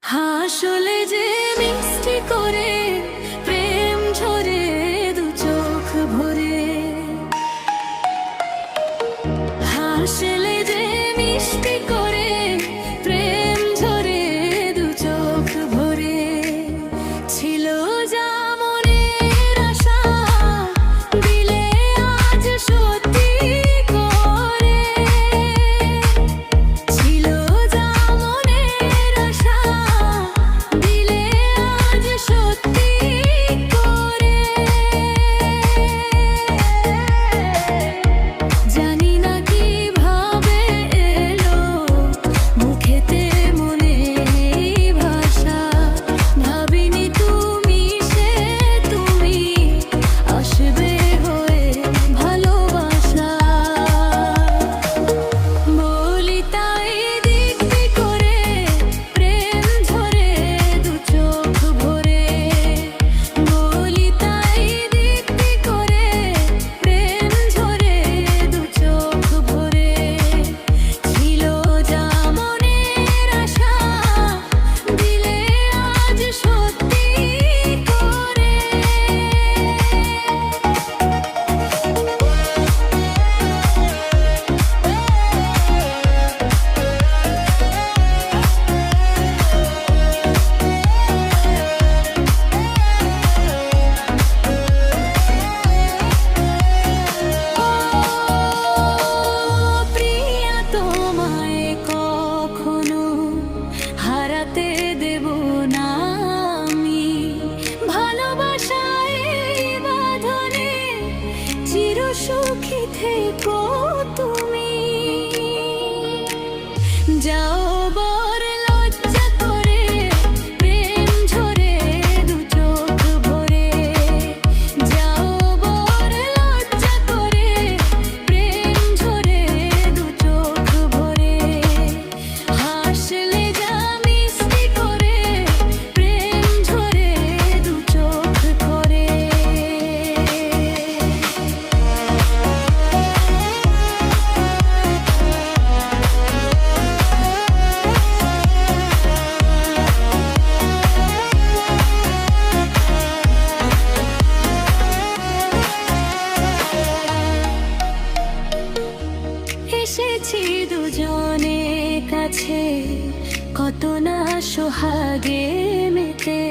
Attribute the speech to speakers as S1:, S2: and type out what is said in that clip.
S1: হাসলে যে মিষ্টি করে প্রেম ঝরে দু চোখ ভরে, হাসলে যে মিষ্টি করে প্রেম ঝরে দু চোখ ভরে, ছিল যা মনের আশা দিলে আজ সত্যি করে, ছিল যা মনের আশা দিলে আজ সত্যি করে। জানি না কিভাবে এলো মুখেতে মনের ভাষা, ভাবিনি তুমি আসবে হয়ে ভালোবাসা। বলি তাই দিব্যি করে প্রেম ঝরে দু চোখ ভরে, বলি তাই দিব্যি করে প্রেম ঝরে দু চোখ ভরে, ছিল যা মনের আশা দিলে আজ সত্যি করে। প্রিয়া তোমায় কখনো হারাতে দেব না আমি, ভালোবাসায় বাঁধনে চির সুখী থেকো তুমি। যাও বর লজ্জা করে প্রেম ঝরে দু চোখ ভরে, যাও বর লজ্জা করে প্রেম ঝরে দু চোখ ভরে, হাসলে যা মিষ্টি করে প্রেম ঝরে দু চোখ করে। এসেছি দুজনে কাছে কত না সোহাগে মেতে,